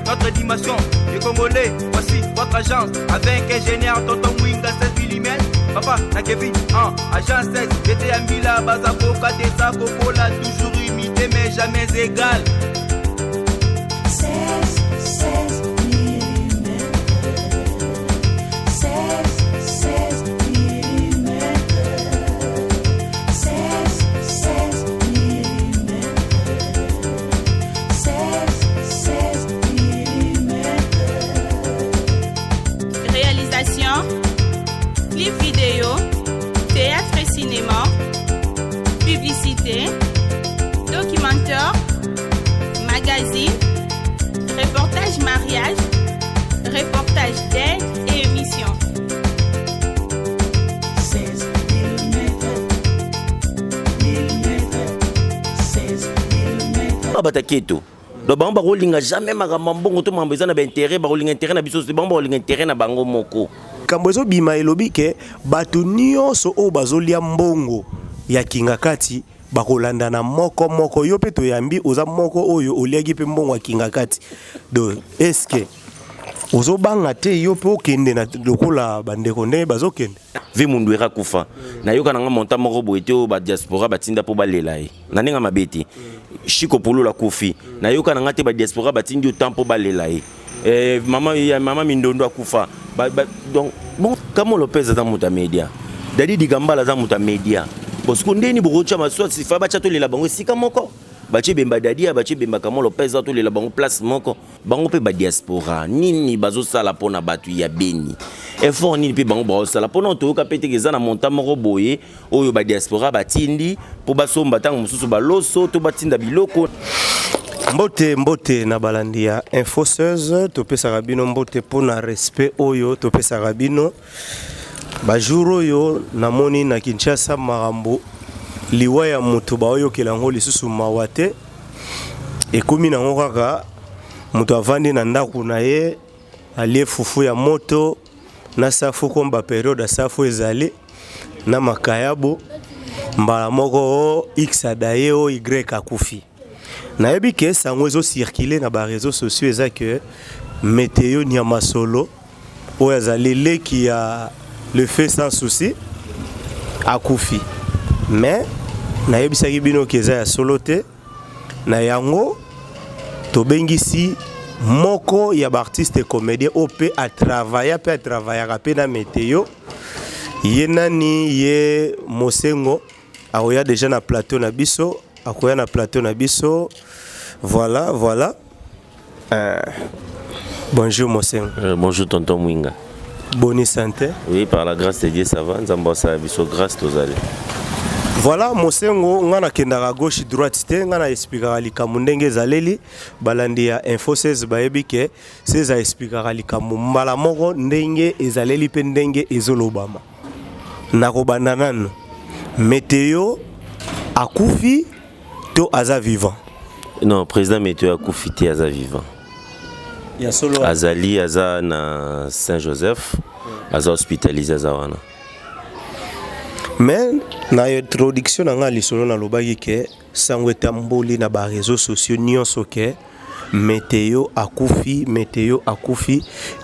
notre dimension. Les Congolais, voici votre agence. Avec ingénieur Tonton Mwinga 16 mm. Papa, na Kevin, agence 16. J'étais à Mila, Bazako, Katesa, Kokola, toujours imité mais jamais égal. 16 mm. 16 mm. 16 mm. 16 mm. Réalisation, clip vidéo, théâtre et cinéma, publicité, documentaire, magazine, reportage mariage, reportage d'aide et émission. 16 mm. Bataketo. Donc bango bakolinga jamais makambo mbongo to mambo eza na intérêt bakolinga intérêt na biso bango bakolinga intérêt na bango moko. Kambo ezo bima elobi ke bato nyonso oyo bazolia mbongo ya kingakati bakolanda na moko yo pe toyambi oza moko oyo oliaki pe mbongo ya kingakati. Donc est-ce que ozobanga te yo pe okende na lokola bandeko nde bazokende vi mundu era kufa na yoka nanga monta moko boete o ba diaspora batinda po balela ye na ninga mabeti shiko pulula kufi na yoka nanga te ba diaspora batindi otampo balela ye mama mindondo akufa donc bon kamo Lopez za muta media dadi digambala za muta media bosku ndeni bokocha maswa sifa bacha to lela bango sika moko bache bemba dadia bache bemba kamo Lopez to lela bango place moko bango pe ba diaspora nini bazo sala pona batu ya beni effort nini pe bango bazo sala pona to ka pete keza na monta moko boye oyo ba diaspora batindi po basomba tango mususu baloso to batinda biloko. Mbote na balandi ya Info16 topesa rabino mbote pona respect oyo topesa rabino bajuro yo namoni na Kinshasa marambo liwa ya mutu ba oyo kelango lisusu mawate ekomi nango kaka mutu avandi na ndaku na ye alie fufu ya moto na safu komba periode safu ezali na makayabo mbala moko x adaye o y akufi. Na yebi ke sango ezo circuler na ba réseaux sociaux eza que météo nyama solo o yazali leki ya le fait sans souci akufi. Mais na yebi saki bino ke eza ya solo te na yango to bengisi moko ya ba artiste comédien OP a travailler pe na météo ye nani ye Mosengo aoya déjà na plateau na biso akoya na plateau na biso. Voilà. Bonjour Mosengo. Bonjour tonton Mwinga. Bonne santé. Oui, par la grâce de Dieu ça va. Nzambo sa biso grâce tozali. Voilà Mosengo ngana kendaka gauche droite te ngana expliquera likambo ndenge zaleli balandi ya Info16 bayebi ke seza expliquera likambo mbala moko ndenge ezaleli pe ndenge ezolobama. Nakobanda nanu. Météo akufi to aza vivant. Non, président Météo akufi te aza vivant. Ya solo azali aza na Saint-Joseph aza hospitalisé aza wana. Mais na introduction nga lisolo na lobaki ke sango etamboli na ba réseaux sociaux nyonso ke Météo akufi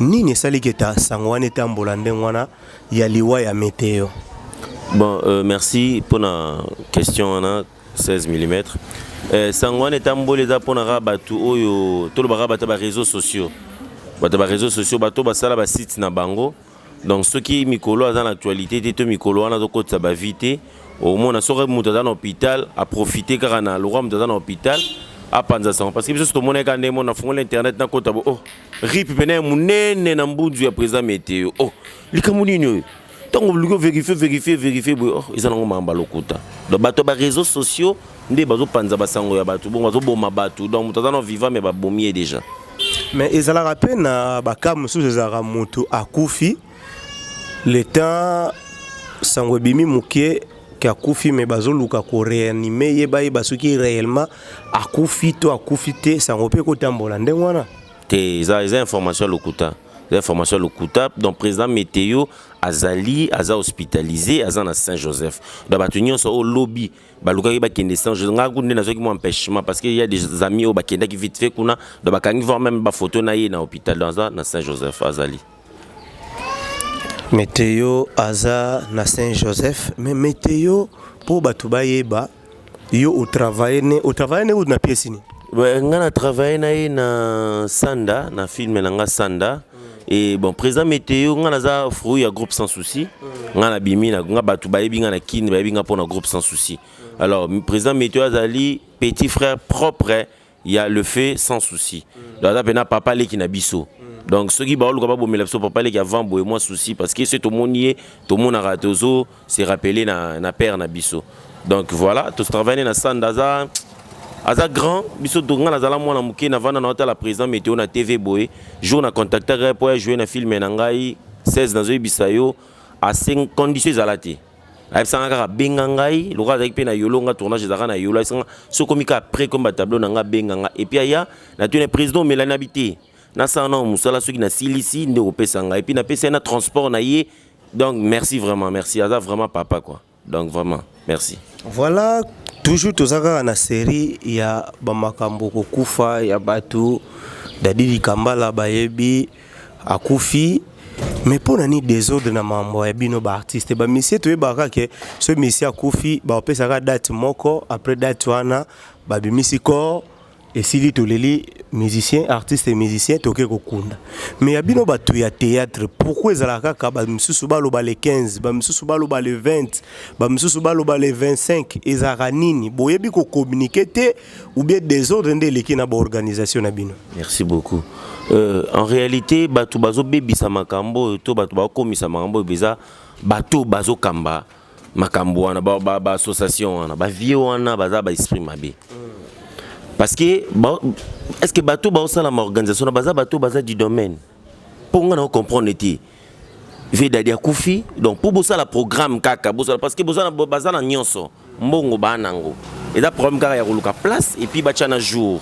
nini sali ke ta sango wana etambola ndengwana ya liwa ya Météo. Bon, merci pour la question na 16 mm. Sangwane tambole za pona rabatu oyo to ba rabata ba réseaux sociaux. Ba réseaux sociaux bato ba sala ba site na bango. Donc ceux qui mikolo dans l'actualité te mikolo na ko tsa ba vite au moins na sore muta dans l'hôpital a profiter car na lora muta dans l'hôpital a panza sang parce que biso to mona ka ndemo na fongola internet na kota bo rip pene munene na mbunzu ya président Météo. Likamuni nyo. Tant que vérifier, ils ont un lokuta. Donc, les réseaux sociaux, ils ont panza basango ya batu, bon bazo boma batu. Donc, mutazana vivant mais ba bomier déjà. Mais ils ont la rappel na bakam sous ezara moto akufi. Le temps sango bimi muke ki akufi mais bazo luka ko réanimer yeba basuki réellement akufi to akufi te sango pe ko tambola ndengwana. Te za information lokuta. formation le Lokuta. Donc président météo azali aza hospitalisé aza na Saint-Joseph. Donc batunyo so au lobby baluka ki bakende Saint-Joseph nga kunde na zo ki mo empêchement parce qu'il y a des amis au bakenda qui vite fait kuna donc bakangi voir même ba photo na ye na hôpital dans na Saint-Joseph azali. Météo aza na Saint-Joseph mais météo pour batu bayeba yo au travail ou na pièce ni. On a travaillé na Sanda, na film na Sanda. Et bon, président météo, on a fruit à groupe sans souci. On a bimi na batu baebi na kin baebi na pour na groupe sans souci. Alors président météo azali petit frère propre, il y a le fait sans souci. Donc là pena papa le qui na biso. Donc ceux qui ba lu ba bomela biso papa le qui avant boye moi souci parce que c'est tout monde nié, tout monde a ratozo, c'est rappelé na père na biso. Donc voilà, tout travailler na Sanda za aza grand biso donga nazala mwana muke na vana na hôtel la président météo na TV boy jour na contacter pour jouer na film na ngai 16 dans bisayo à 5 conditions zalati ay sanga benga ngai loka avec pe na yolo nga tournage zaka na yolo sanga so komika après comme tableau na nga benga nga et puis aya na tune président Melanie habité na sana musala soki na silisi nde opesa nga et puis na pesa na transport na ye donc merci vraiment merci aza vraiment papa quoi donc vraiment merci. Voilà. Toujours tozaka na série ya bamakambo kokufa ya batu Dadidi Kambala bayebi akufi mais pona ni désordre na mambo ya bino ba artiste ba monsieur toyebaka ke ce monsieur akufi ba opesaka date moko après date wana ba bimisi ko esili toleli musicien artiste et musicien toke kokunda mais ya bino batu ya théâtre pourquoi ezalaka ka ba misusu baloba le 15 ba misusu baloba le 20 ba misusu baloba le 25 ezaka nini boyebi ko communiquer te ou bien désordre ndeleki na ba organisation na bino. Merci beaucoup. En réalité batu bazo bebisa makambo to batu ba komisa makambo beza batu bazo kamba makambo wana ba association wana ba vie wana baza ba esprit mabe. Parce que est-ce que bateau ba osala ma organisation baza bateau baza du domaine pour nga na comprendre eti vedadi akufi donc pour bossa la programme kaka bossa parce que bossa baza na nyonso mbongo banango et da problème kaka ya koluka place et puis bacha na jour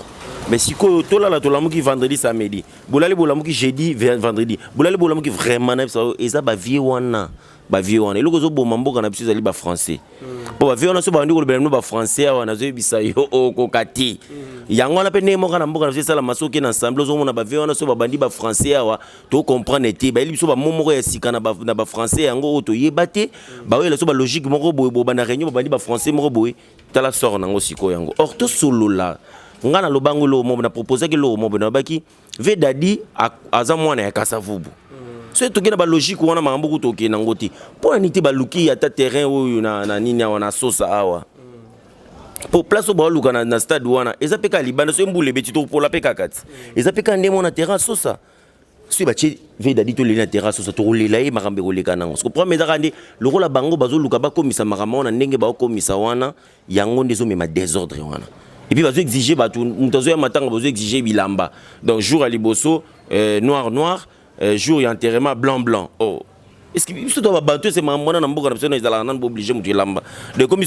mais si ko to la to lamuki vendredi samedi bolali bolamuki jeudi vendredi bolali bolamuki vraiment na ça eza ba vie wana ba vie wana eloko zo boma mboka na biso ezali ba français po ba vie wana so ba ndiko lebelano ba français wana zo ebisa yo okokati yango na pe ne moka na mboka na biso sala masoki na ensemble zo mona ba vie wana so ba bandi ba français awa to comprendre te ba elibiso ba momoko ya sika na ba français yango to yebate ba wela so ba logique moko boye bo na réunion ba bandi ba français moko boye tala sort nango siko yango or to solo la ngana lobango lo mo na proposer ke lo mo na baki vedadi aza mwana ya kasavubu. C'est tout qui ba logique wana mambo kutoke na ngoti pour niti ba luki ata terrain oyo na nini wana sosa awa pour place ba luka na stade wana eza peka libana so mbule beti to pour la peka kati eza peka ndemo na terrain sosa si ba chi vedadi to le na terrain sosa to lela e makambe ko leka nango ko premier zakandi le rola bango bazo luka ba komisa makambo na ndenge ba komisa wana yango ndezo mema désordre wana et puis bazo exiger ba tout mutazo ya matanga bazo exiger bilamba donc jour à liboso noir jour ya enterrement blanc oh est-ce que biso to ba bateau c'est mamona na mboka na biso na ezala na obligé mutu elamba de comme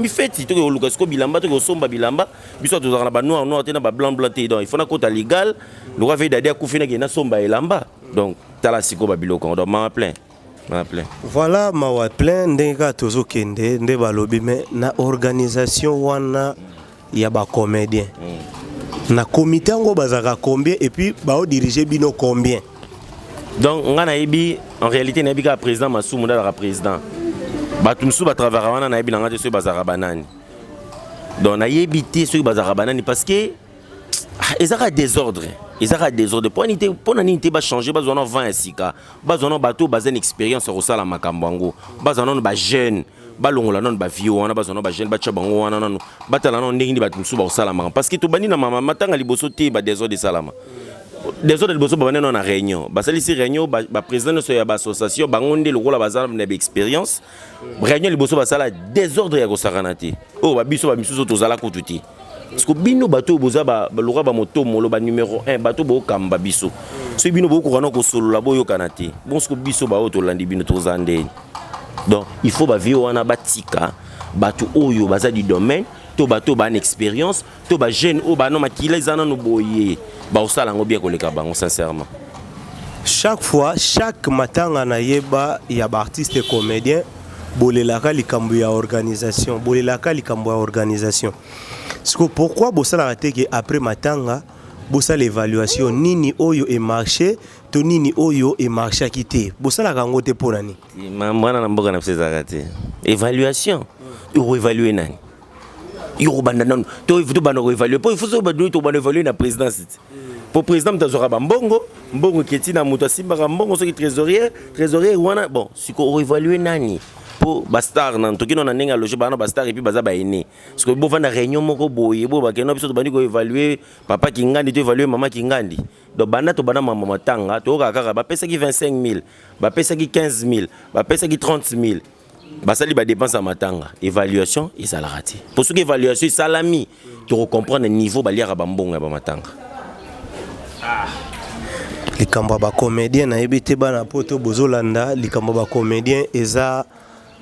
il fait to ko luka ko bilamba to ko somba bilamba biso to zala ba noir te na ba blanc te donc il faut na kota légal le roi veut d'aller akufina ke na somba elamba donc tala siko ba biloko on doit ma plein. Voilà mawa plein ndenga tozo kende nde balobi mais na organisation wana ya ba comédien na comité ngo bazaka combien et puis ba o diriger bino combien. Donc on a ebi en réalité na bika président Massoumou la président batumsu ba travailler wana na ebi na ngate so bazara banani donc na yebité so bazara banani parce que ezaka désordre pour nani te ba changer bazona 20 sika bazona bato bazen expérience au sala makambango bazona ba jeune balongola non ba vieux wana bazona ba jeune ba chabango wana non batala non ndingi batumsu ba sala parce que to bani na mama matanga liboso te ba désordre salama. Des autres bosso ba na réunion ba salisi réunion ba président so ya ba association ba ngonde lokola bazana na expérience réunion liboso ba sala désordre ya ko saranati oh ba biso ba misuso to zala ko tuti parce que bino bato boza ba loka ba moto molo ba numéro 1 bato bo kamba biso so bino bo ko kana ko solo la boyo kanati bon ce que biso ba to landi bino to zande donc il faut ba vio wana batika bato oyo baza du domaine to bato ba expérience to ba jeune o ba no makila izana no boye ba osala ngo bien koleka bango sincèrement. chaque fois chaque matanga na yeba ya ba artiste et comédien bolelaka likambo ya organisation Siko pourquoi bosala rateke après matanga bosala l'évaluation nini oyo e marché to nini oyo e marché akité bosala kango te ponani mwana na mboka na pesa kate évaluation ou évaluer nani yo banda non to banda évaluer po il faut so banda to banda évaluer na présidence pour président mtazora mbongo keti na muto simba mbongo soki trésorier wana bon siko évaluer nani pour bastar nan to kino na nenga loge bana bastar et puis baza ba ene parce que bo vanda réunion moko boye bo ba keno biso to bandi ko évaluer papa kingandi to évaluer maman kingandi donc banda to bana mama matanga to kaka ba pesa ki 25000 ba pesa ki 15000 ba pesa ki 30000 basali ba dépense à matanga évaluation et ça la raté pour ce qui évaluation salami tu comprendre niveau baliara ba mbonga ba matanga likambo ba comédien na yebite bana poto bozolanda likambo ba comédien eza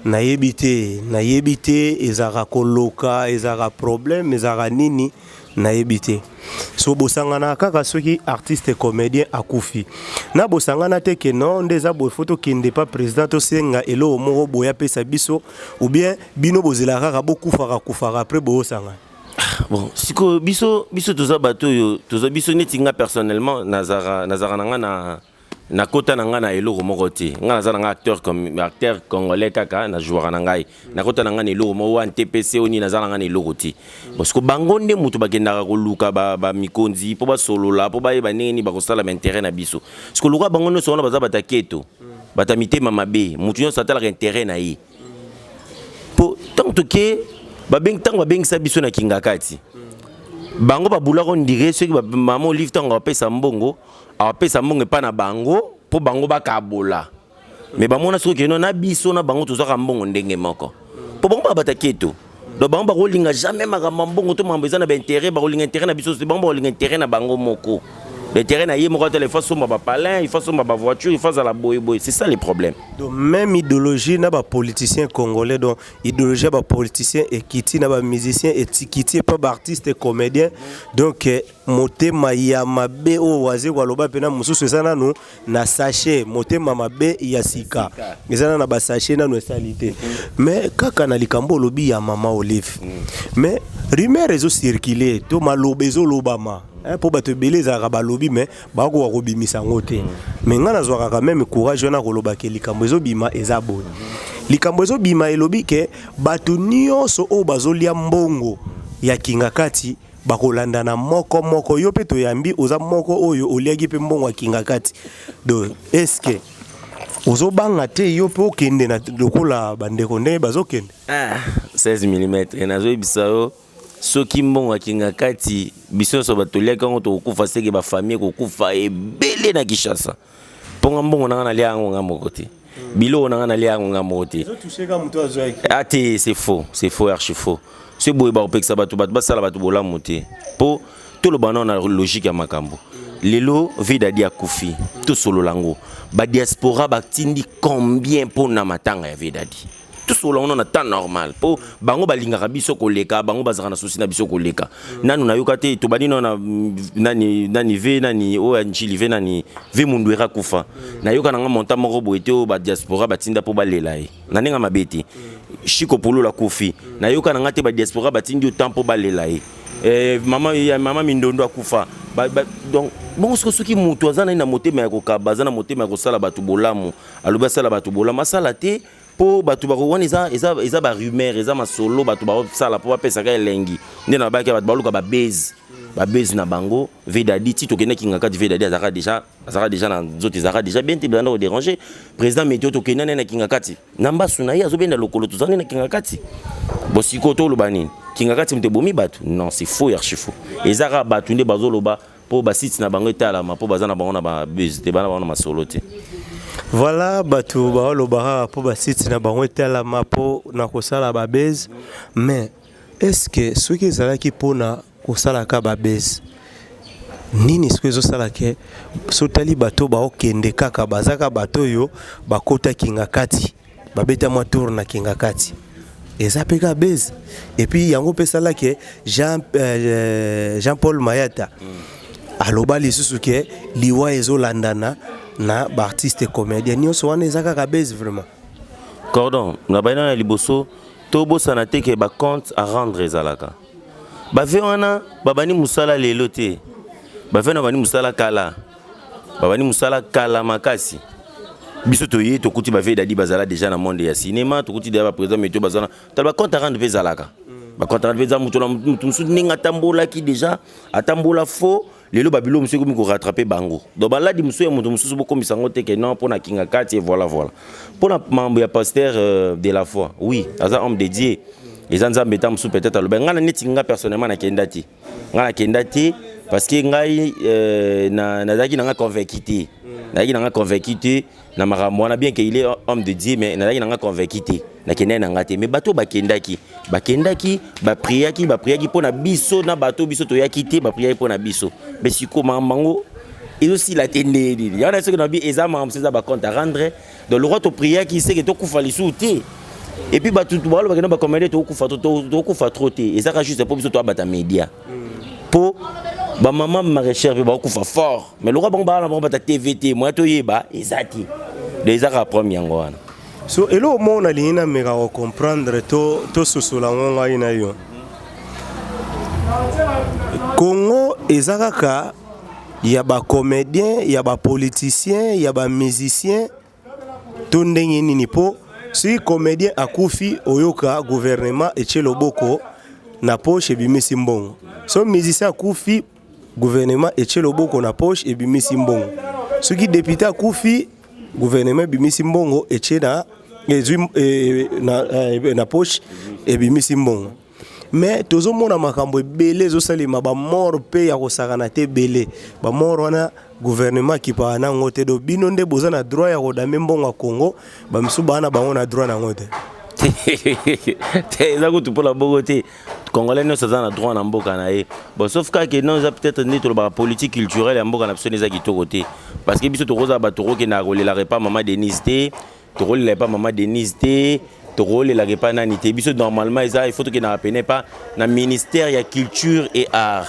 na yebite ezara koloka ezara problème ezara nini na yebite so bosangana kaka soki artiste comédien akufi na bosangana te ke non ndeza bo photo kinde pas président to senga elo moko boya pesa biso ou bien bino bozela kaka kufara après bosangana bon siko biso toza bato yo toza biso netinga personnellement nazara nanga na kota nanga na eloko moko te nga nazala nga acteur congolais kaka na joueur na ngai na kota nanga na eloko moko wan TPC oni nazala nga na eloko te parce que bango nde mutu bakendaka koluka ba mikonzi po basolola po bayeba nini bakosala ba intérêt na biso parce que luka bango nyonso wana baza bataketo batamitema mabe mutu nyonso atalaka intérêt na ye po tanto ke babengisa biso na kingakati bango babulako ndire soki mama olive tango apesa mbongo epa na bango po bango bakabola mais bamona soki keno na biso na bango tozaka mbongo ndenge moko po bango babataketo donc bango bakolinga jamais makambo mbongo to mambo eza na baintérêt bakolinga intérêt na biso bango bakolinga intérêt na bango moko l'intérêt na ye moko atele il faut somba ba palin il faut somba ba voiture il faut la boy c'est ça les problèmes donc même idéologie na ba politicien congolais donc idéologie ba politicien et kiti na ba musicien et kiti pas ba artiste et comédien donc motema ya mabe o waze kwa loba pena mususu ezana no na sachet motema mabe ya sika ezana na ba sachet na no salité mais kaka na likambo lobi ya mama Olive mais rumeur ezo circuler to malobezo lobama pour bato beleza ba lobi mais ba ko robimisa ngote mais nga nazwaka quand même courage na koloba ke likambo ezo bima eza boni likambo ezo bima elobi ke bato nyonso o bazolia mbongo ya kingakati bakolandana moko yo pe to yambi oza moko oyo oliaki pe mbongo ya kingakati donc est-ce que ozo banga te yo pe okende na lokola bandeko nde bazokende 16 mm nazo bisao soki mbongo kingakati biso so batoliaka ngo to kufa seke ba famille ko kufa ebele na Kishasa ponga mbongo na lia ngo ngamoko te bilo na lia ngo ngamoko te ate c'est faux archi faux c'est boye ba opekisa bato basala bato bolamu te po to lo bana na logique ya makambo lelo Vedadi akufi to solo lango ba diaspora batindi combien pour na matanga ya Vedadi tout solo on a temps normal po bango balingaka biso koleka bango bazaka na souci na biso koleka nanu na yokate to bani na nani ve nani o anjili ve nani ve mundu era kufa na yoka nanga monta moko boete o ba diaspora batinda po balela e na ninga mabeti Chiko Polo la kufi na yoka nanga te ba diaspora batindi o tempo balela e mama mindondo akufa donc bon ce qui mutu azana na motema ya kokaba azana motema ya kosala batu bolamu aloba sala batu bolamu sala te po batu ba wana eza ba rumeur eza masolo batu ba sala po pesa ka elengi ndena ba ka batu baluka ba base na bango Vedadi ti to kena kinga ka Vedadi azaka déjà na zote azaka déjà bien te blanda au déranger président météo to kena na kinga kati namba suna ya zobenda lokolo to zana na kinga kati bosiko to lobani kinga kati mte bomi batu non c'est faux archi faux ezaka batu nde bazoloba po ba site na bango etala ma po bazana bango na ba base te bana bango na masolo te. Voilà, bato ba lobara po ba site na bango etala ma po na kosala ba base mais est-ce que ceux qui ezalaki pona kosala ka ba base nini ce que zo sala ke sotali bato ba okende kaka bazaka bato yo bakota kingakati babeta mwa tour na kingakati eza peka base et puis yango pesala ke Jean-Paul Mayata aloba lisusu ke liwa ezo landana na artiste comédien nyonso wana ezaka ka base vraiment. Cordon, na baina liboso tobo sanate ke ba compte à rendre ezalaka. Ba ve wana babani musala lelo te. Ba ve na bani musala kala. Babani musala kala makasi. Biso toye tokuti ba ve dadi bazala déjà na monde ya cinéma, tokuti déjà ba président Meteo bazala. Ta ba compte à rendre ezalaka. Ba compte à rendre ezalaka mutu musu ninga tambola ki déjà atambola faux. Lelo babilo monsieur comme ko rattraper bango. Donc baladi monsieur ya mutu musu boko misango te ke non pona kinga kati et voilà. Pona membre ya pasteur de la foi. Oui, aza homme dédié. Les gens ont sous peut-être à l'obéir. Nga personnellement na kendati. Nga na kendati parce que ngai na daki na convaincu. Daki na convaincu na maramwana bien qu'il est homme de Dieu mais na daki na convaincu. Na kenda na ngate mais bato ba kendaki ba priaki pona biso na bato biso to yakité ba priaki pona biso. Mais siko mango et aussi la tende. Il y a ceux qui ont dit ezama c'est ça ba compte à rendre. Donc le roi to priaki c'est que to kufa lisuti. Et puis bah tout le monde va commander tout kufa trotter et ça juste pour biso to bata média. Pour ba maman ma recherche ba kufa fort mais le roi bon ba bata TVT moi to yeba ezati. Les ara premier ngwana. So elo mo na lina mega comprendre to sosola ngonga ina yo. Congo ezaka ya ba comédien, ya ba politicien, ya ba musicien to ndenge nini po si comédien akufi oyoka gouvernement eche loboko na poche ebimisi mbongo. So musicien akufi gouvernement eche loboko na poche ebimisi mbongo. Soki député akufi gouvernement ebimisi mbongo eche na poche ebimisi mbongo. Mais tozo mona makambo ebele zo salima ba mort pe ya kosakana te belé ba mort wana gouvernement qui pa na ngote do bino nde boza na droit ya kodame mbongo ya Congo ba misu bana bango na droit na ngote te za ko tupola bogote congolais no ça na droit na mboka na e bon sauf que non ça peut-être ni to ba politique culturelle ya mboka na biso neza kitoko te parce que biso to roza ba toro ke na rolela repas maman Denise te to rolela pas maman Denise te to rolela repas nani te biso normalement il faut que na appene pas na ministère ya culture et art.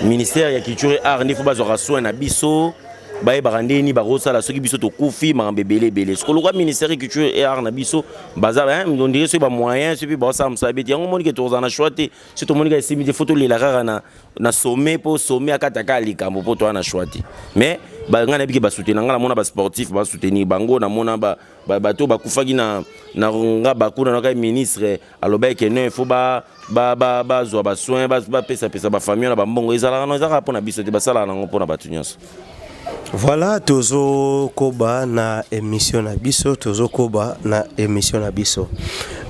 Ministère ya culture et art ni faut bazora soin na biso baye barandeni barosa la soki biso to kufi mambe belé ce que le ministère ya culture et art na biso baza on dirait c'est ba moyen c'est puis ba ça msabeti yango moni ke to za na choite c'est to moni ka simi des photos les la rara na sommet pour sommet akataka likambo po to na choite mais ba ngana biki ba soutenir ngana mona ba sportif ba soutenir bango na mona ba bato ba kufaki na nga ba kuna na ka ministre aloba ke non il faut ba zo ba soin ba pesa ba famille na ba mbongo ezala na ezala pona biso te ba sala na ngo pona batu nyonso. Voilà tozo koba na émission na biso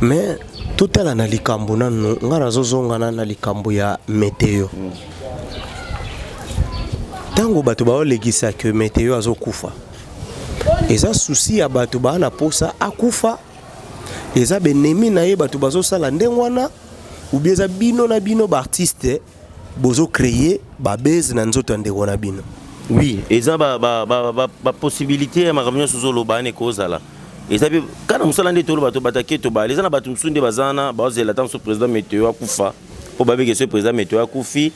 mais total na likambo nanu ngara zozonga na likambo ya météo tango bato ba olegisa que météo azokufa eza souci ya bato ba na posa akufa eza benemi na ye bato bazo sala ndengwana ou bien eza bino na bino ba artiste bozo créer ba base na nzoto ndeko na bino. Oui, et ça ba possibilité ma réunion sur le bane cause là. Et ça quand on s'en est tout le bateau bataquer tout bas les gens bateau sunde bazana baze la temps sur président Météo akufa pour babe que ce président Météo akufi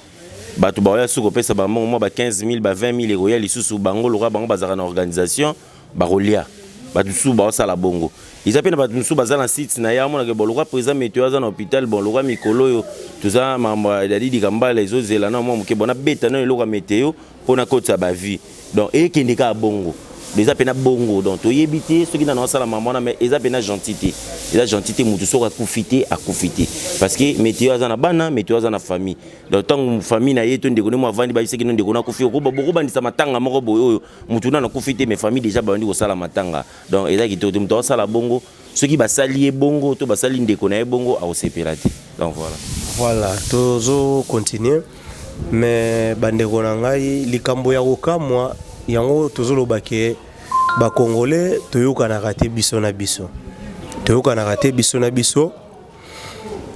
bateau ba ya soko pesa ba mo ba 15 000 ba 20 000 euros ya lisusu bango lora bango bazara na organisation ba rolia bateau sou ba sala bongo ils appellent bateau sou bazala site na ya mona ke bo lora président Météo za na hôpital bon lora mikolo yo tout ça mamba dadi dikamba les autres là na mo ke bona beta na lora Météo pour na côté ba vie donc et qui ndika bongo déjà pena bongo donc to yebité ceux qui na sala maman mais eza pena gentillité mutu so ka kufité à kufité parce que Météo za na bana Météo za na famille donc tant famille na yeto ndeko mo avandi ba iseki ndeko na kufi ko boko bandisa matanga moko boyo mutu na kufité mais famille déjà bandi ko sala matanga donc eza ki to mutu sala bongo ceux qui ba salier bongo to ba sali ndeko na bongo a osepelate donc voilà tozo continuer mais bandeko na ngai likambo ya kokamwa yango tozoloba ke ba congolais toyoka na raté biso na biso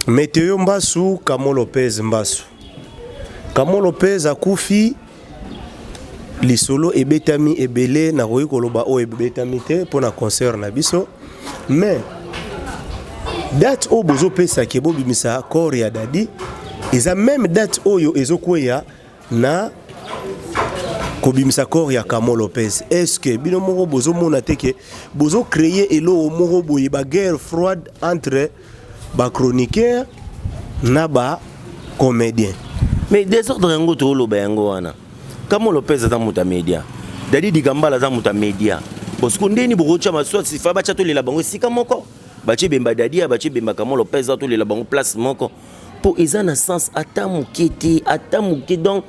Météo Mbasu Kamo Lopez Mbasu Kamo Lopez akufi lisolo ebetami ebele na koyi koloba o ebetami te pona concert na biso mais date o bozo pesa ke bobimisa corps ya dadi eza même date oyo ezokweya na kobimisa corps ya Kamo Lopez. Est-ce que bino moko bozo mona teke bozo créer elo moko boye ba guerre froide entre ba chroniqueur na ba comédien? Mais désordre yango to lo yango wana. Kamo Lopez za muta media. Dadi Dikambala za muta media. Parce que ndeni bokocha maswa si fa ba chato le la bango sika moko. Bachi bemba Dadi bachi bemba Kamo Lopez za to le la bango place moko. Pour ezana sens atamuketi donc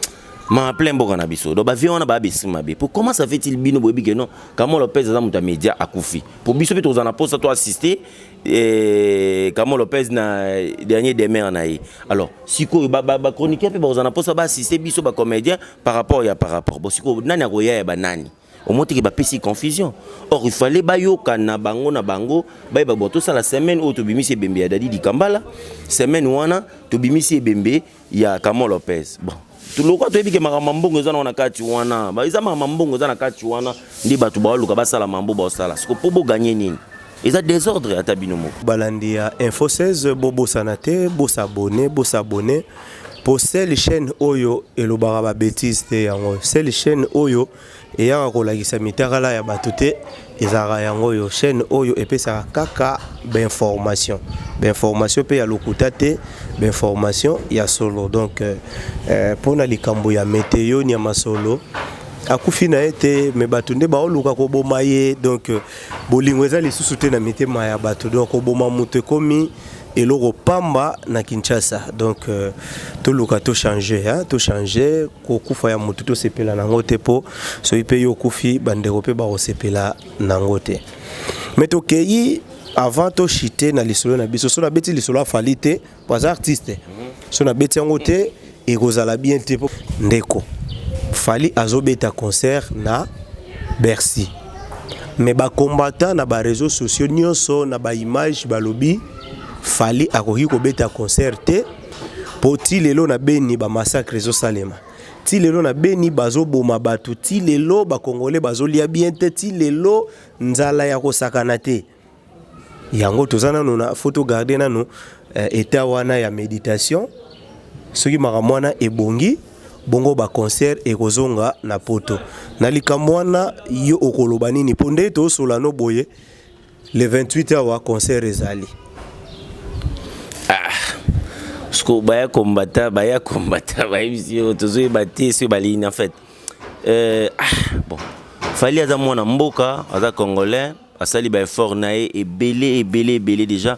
ma plein boka na biso. Donc ba vie on a ba bisima be. Pour comment ça fait-il bino bobi que non Kamo Lopez za muta media akufi. Pour biso pe tozana posa to assister et Kamo Lopez na dernier demain en aïe. Alors siko ba chroniqueur pe bazana posa ba assister biso ba comédien par rapport. Bon siko nani akoya ba nani. Au moins qu'il y a pas confusion. Or il fallait bayoka na bango ba boto ça la semaine où to bimisi bembe ya Dadi Dikambala, semaine wana to bimisi bembe ya Kamo Lopez. Bon tout le monde to ebi ke makamambongo za na kati wana ba iza makamambongo za na kati wana ndi batu ba luka ba sala mambo ba sala siko po bo gagner nini. Ils ont désordre à tabinomo. Balandia Info 16 bobo sanate bo s'abonner pour cette chaîne Oyo et le baraba bêtise te yango. Cette chaîne Oyo et ya ko la gisa mitara ya batute ezara yango yo chaîne Oyo et pe ça kaka d'information pe ya lokuta te d'information ya solo donc pour na likambo ya météo ni ya masolo akufina ete me batunde ba oluka ko boma ye donc bolingo eza lisusu te na mitema ya bato donc ko boma mutu komi eloko pamba na Kinshasa donc to luka to changer hein to changer ko kufa ya mutu to sepela nango te po so ipe yo kufi bandeko pe ba ko sepela nango te mais to keyi avant to chiter na lisolo na biso so na beti lisolo afalite pas artiste so na beti yango te e kozala bien te po ndeko fali azobeta concert na Bercy mais ba combattant na ba réseaux sociaux nyonso na ba image ba lobby fali akoki ko beta concert te poti lelo na beni ba massacre zo salema ti lelo na beni bazo boma batu ti lelo ba congolais bazo lia bien te ti lelo nzala ya ko sakana te yango tozana na photo garder nanu état wana ya méditation soki makamwana ebongi bongo ba concert ekozonga na poto na likamwana yo okoloba nini ponde to solano boye le 28 awa concert ezali Parce baya combattre baïsio tozo bati sur baline en fait bon fallait aza mwana mboka aza congolais asali ba effort nae et belé déjà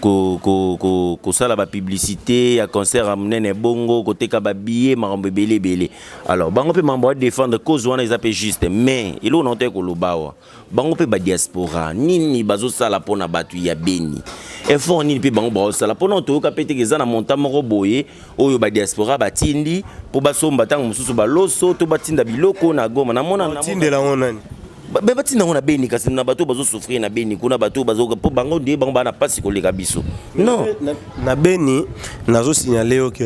ko sala ba publicité ya concert amnene bongo côté ka ba billet marambe belé alors bango pe mambo défendre cause wana ils juste mais il on noté ko lobawa bango pe ba diaspora nini bazo sala pona batu ya beni effort nini pe bango ba sala pona to ka pete ke zana monta moko boye oyo ba diaspora batindi po basomba tango mususu ba loso to batinda biloko na goma na mona na tindela onani batina ngona beni kasi na bato bazo souffrir na beni kuna bato bazo po bango de bango bana pasi koleka biso non na beni nazo signaler OK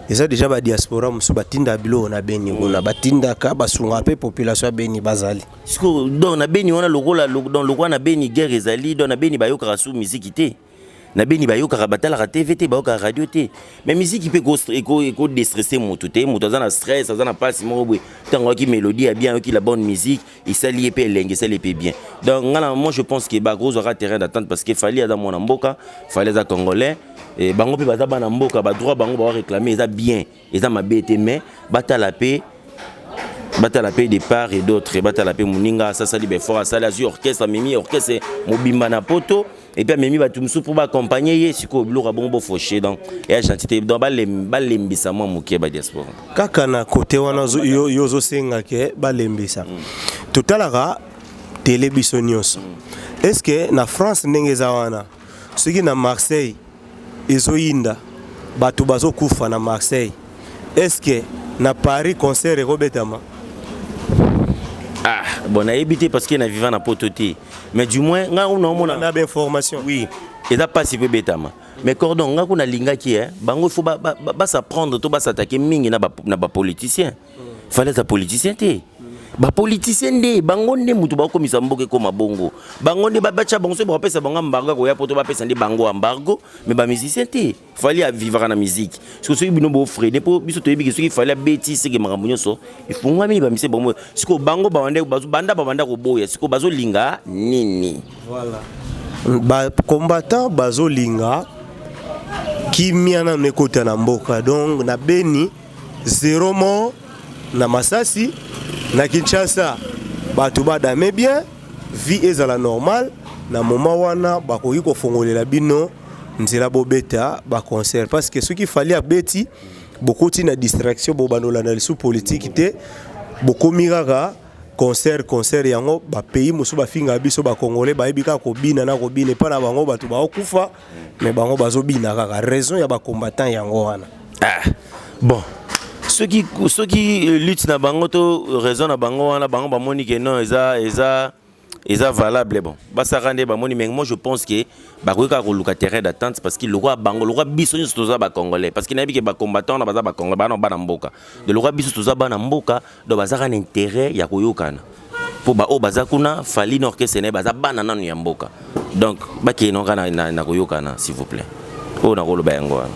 eza déjà ba diaspora musu batinda bilo na beni kuna batinda ka basunga pe population ya beni bazali siko donc na beni wana lokola dans lokwa na beni guerre ezali donc na beni bayoka su musique te na beni bayoka batala TVT bayoka radio te mais musique peut ko déstresser moto te moto azana stress azana passe mo tango ki mélodie a bien ki la bonne musique il s'allie pe lenge s'allie pe bien donc ngala moi je pense que ba gros aura terrain d'attente parce que fallait dans mon mboka fallait za congolais et bango pe baza bana mboka ba droit bango ba réclamer ça bien et ça ma bête mais batala pe de part et d'autre batala pe muninga ça sali be fort ça la orchestre mimi orchestre mobimba na poto et puis mimi ba tumsu pour accompagner ye siko biloko bongo fauché donc et chanté donc balembisa moi mokie ba diaspora kaka na côté wana yo zo senga ke balembisa totalaka télévision nyonso est-ce que na France ndenge za wana soki na Marseille ezoyinda bato bazo kufa na Marseille est-ce que na Paris concert robetama bon a évité parce qu'il a vivant na pototé mais du moins on a d'informations oui et ça pas si peu betama mais cordon nga kuna linga ki bango faut ba s'apprendre to ba s'attaquer mingi na ba politicien fallait ça politicien té ba politicien nde bango nde mutu ba komisa mboke koma bongo bango nde ba bacha bango so ba pesa bango embargo ko ya poto ba pesa nde bango embargo mais ba musicien te fallait à vivre na musique parce que so bino bo frede po biso to yebi que fallait beti ce que makambo nyoso il faut ngami ba musicien bongo siko bango ba wande banda ko boya siko bazo linga nini voilà ba combattant bazo linga kimia na nekota na mboka donc na Beni zéro mort na Masasi na Kinshasa bato badame bien vie ezala normal na moment wana bakoki kofongolela bino nzela bobeta ba concert parce que ce qu'il fallait à beti beaucoup na distraction bobanola na sous politique te beaucoup miraka concert yango ba pays musu ba finga biso ba congolais ba ebika ko bina na ko bine pa na bango bato ba okufa mais bango bazo bina kaka raison ya ba combattant yango wana bon ceux qui luttent na bango to raison na bango wana bango ba moni que non eza valable bon basaka nde ba moni mais moi je pense que ba koka ko luka terrain d'attente parce que le roi bango le roi biso nyo toza ba congolais parce que na bi ke ba combattant na baza ba congolais ba na mboka de le roi biso toza ba na mboka do bazaka na intérêt ya koyokana po ba o baza kuna fali na orchestre ne baza bana nanu ya mboka donc ba ke no kana na koyokana s'il vous plaît o na koloba yango wana.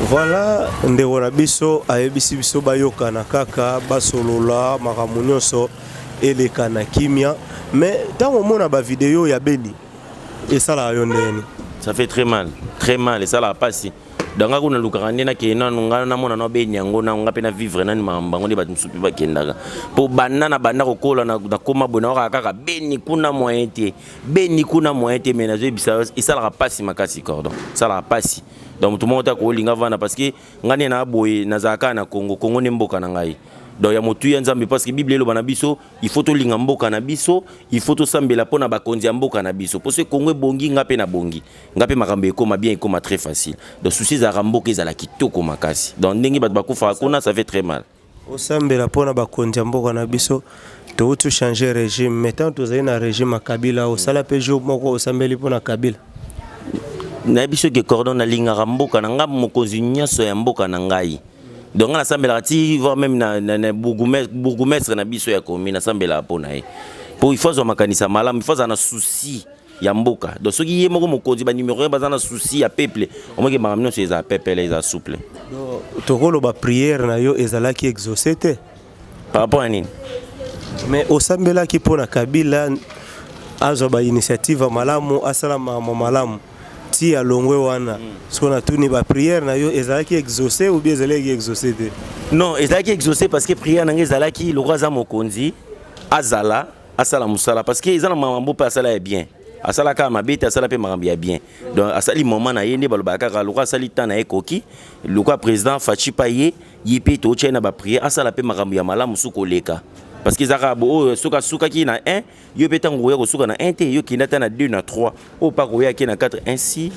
Voilà, ndeko biso ayebisi biso bayokana kaka basolola makambo nyonso elekana kimia mais tango mona ba vidéo ya Beni et ça la yondeni ça fait très mal et ça la passe donc kuna lukakande na kena nunga na mona no Beni yango na nga pena vivre na mamba ngoni bato msupi ba kendaka po banana banda kokola na koma bona kaka Beni kuna moyete mais na zo bisa et ça la passe makasi cordon ça la passe donc tout le monde a kolinga vana parce que ngane na boye na zaka na Congo ne mboka na ngai donc ya motu ya nzambe parce que bible lo bana biso il faut to linga mboka na biso il faut to sambela pona bakonzi ya mboka na biso parce que Congo bongi ngape na bongi ngape makambo ekoma bien ekoma très facile donc souci za ramboka ezala kitoko makasi donc ndenge bat bakufa kuna ça fait très mal o sambela pona bakonzi ya mboka na biso to tu changer régime maintenant to zaina régime à Kabila au sala pe jour moko o sambeli pona Kabila na biso ke cordon na linga mboka na ngam mokonzi nyaso ya mboka na ngai donc na sambela ti voir même na bourgmestre na biso ya commune na sambela pona e pour il faut zo makanisa malam il faut za na souci ya mboka donc soki ye moko mokonzi ba numéro ba za na souci ya peuple o moke makamno se za peuple les souple donc to kolo ba prière na yo ezala ki exaucé par rapport à nini mais o sambela ki pona Kabila azo ba initiative malamu asalama malamu ti ya longwe wana so na tuni ba prière na yo ezalaki exaucé ou bien ezalaki exaucé te non ezalaki exaucé parce que prière na ezalaki le roi za mokonzi azala asala musala parce que ezana mambo pa asala ya bien asala ka mabete asala pe makambo ya bien donc asali moment na yende balobaka ka le roi asali tana ekoki le roi président Fachi Paye yipe to chena ba prière asala pe makambo ya malamu suko leka parce que zaka bo suka ki na 1 yo petango ya ko suka na 1 te yo kinata na 2 na 3 o pa ko ya ki na 4 ainsi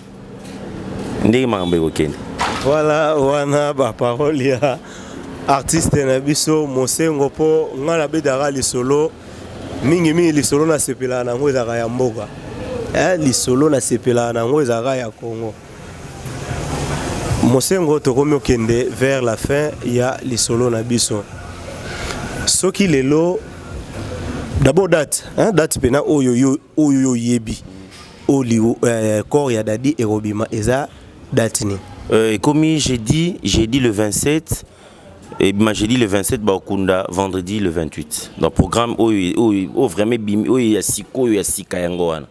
ndenge makambo ekokende voilà wana ba parole ya artiste na biso Mosengo po ngala bedara lisolo mingi lisolo na sepela na ngo ezaka ya mboka lisolo na sepela na ngo ezaka ya Congo Mosengo tokomi okende vers la fin ya lisolo na biso soki lelo d'abord date pena oyo yebi oli corps ya dadi erobima eza date ni comme j'ai dit le 27 et j'ai dit le 27 bakunda vendredi le 28 donc programme o vraiment bimi o ya siko ya sika yango wana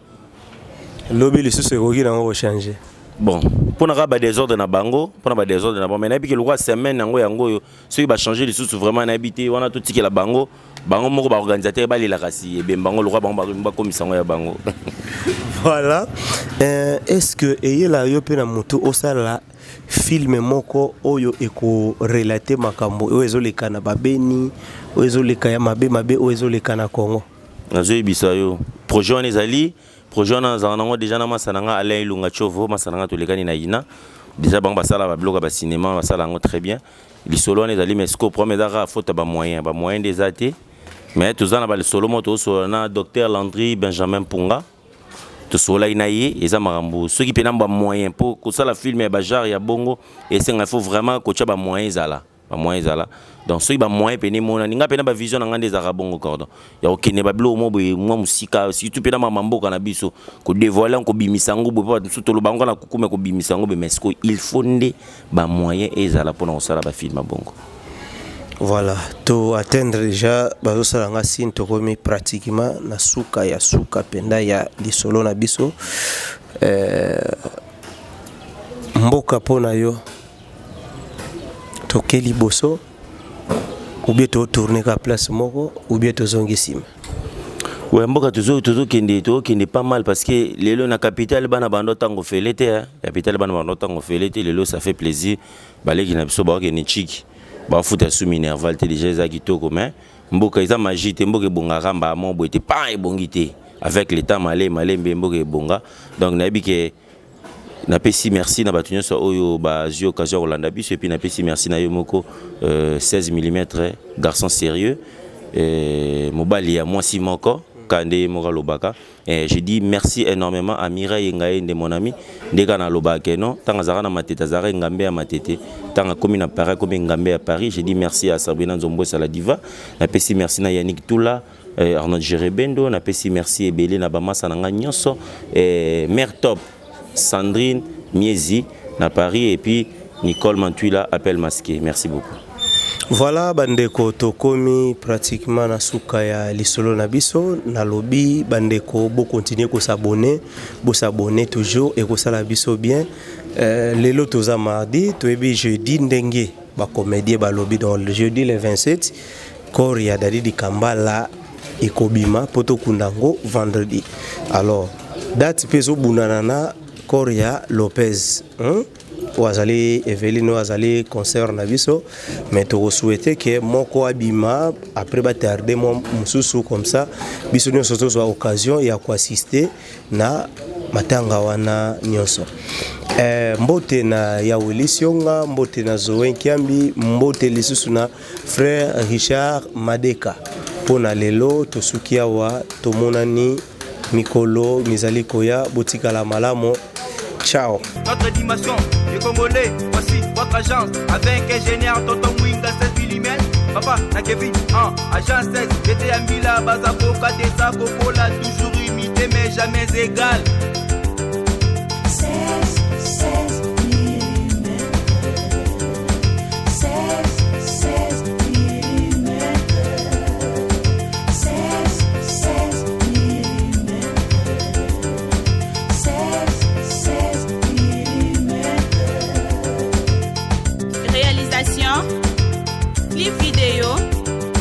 lobi lisusu ekoki nango changer bon pour na ba désordre na bango pour na ba désordre na bango mais na bi ke le roi semaine yango yo ceux qui va changer les sous vraiment na habité wana tout tiki la bango moko ba organisateur ba lela kasi e ben bango le roi bango ba commission ya bango voilà est-ce que eyela yo pe na moto osala film moko oyo eko relater makambo oyo ezoleka na babeni oyo ezoleka ya mabe oyo ezoleka na Congo nazo yebisa yo projet on ezali projet on a déjà na masananga Alain Ilunga Chovo masananga to lekani na ina déjà bango basala ba bloga ba cinéma basala ngo très bien li solo on ezali mais scope premier dara faute ba moyen des athées mais tout ça na ba le solo moto so na docteur Landry Benjamin Punga to sola inaye eza marambo ceux qui pena ba moyen pour ko sala film ba genre ya bongo et c'est il faut vraiment ko tcha ba moyen zala ba moyen ezala donc soki ba moyen pene mona ninga pena ba vision ngande za rabongo cordon ya okene ba bilo mo boye mwa musika surtout pena mamboka na biso ko dévoiler ko bimisango bo pa surtout lo bango na kukume ko bimisango be mesko il faut nde ba moyen ezala pona osala ba film bongo. Voilà, to atteindre déjà bazo salanga sin to komi pratiquement na suka ya suka penda ya lisolo na biso mboka pona yo to keli boso ou bien to tourner ka place moko ou bien to zongi sim. Ouais, mboka toujours kende pas mal parce que lelo na capitale bana bando tango felete capitale bana bando tango felete lelo ça fait plaisir baleki na biso ba ke ni chiki ba futa sous minerval te déjà za kitoko mais mboka eza magie te mboka bonga ramba mo boete pa ebongité avec l'état malé mboka bonga donc na bike na pesi merci na batunyo so oyo ba zio occasion Rolanda biso et puis na pesi merci na yo moko 16 mm garçon sérieux mobali ya moi si moko Kande Moralobaka. Et je dis merci énormément à Mireille Ngaye de mon ami. Dès na lobake non, tant zara na matete zara ngambe à matete, tant comme na Paris comme ngambe à Paris. Je dis merci à Sabrina Nzombo la diva. Na pesi merci na Yannick Toula, Arnaud Jerebendo, na pesi merci Ebele na bamasa na nyonso, Mère Top, Sandrine Miezi na Paris et puis Nicole Mantuila appel masqué. Merci beaucoup. Voilà bandeko tokomi pratiquement na suka ya lisolo na biso na lobby bandeko bo continuer ko s'abonner toujours et ko sala biso bien lelo toza mardi to ebi jeudi ndenge ba comédie ba lobby dans le jeudi le 27 Koria Dadidi Kambala ekobima poto kundango vendredi alors date peso bunanana Koria Lopez Wazali Eveline Wazali concert na biso mais to souhaiter que moko abima après ba tarder mon mususu comme ça biso nyonso to so occasion ya ko assister na matanga wana nyonso mbote na ya Wilisionga mbote na Zoen Kiambi mbote lisusu na frère Richard Madeka pona lelo to sukia wa to monani mikolo mizali koya botika la malamo. Ciao. Notre dimension, les Congolais, voici votre agence avec ingénieur Tonton Winga 16 mm. Papa, na Kevin, agence 16, j'étais à Mila, Bazako, Kadesa, Kokola, toujours imité mais jamais égal. 16 mm. 16 mm. 16 mm. 16 mm. Réalisation, clip vidéo,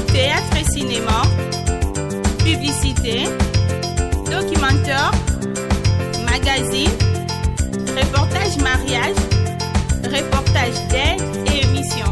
théâtre et cinéma, publicité, documentaire, magazine, reportage mariage, reportage d'aide et émission.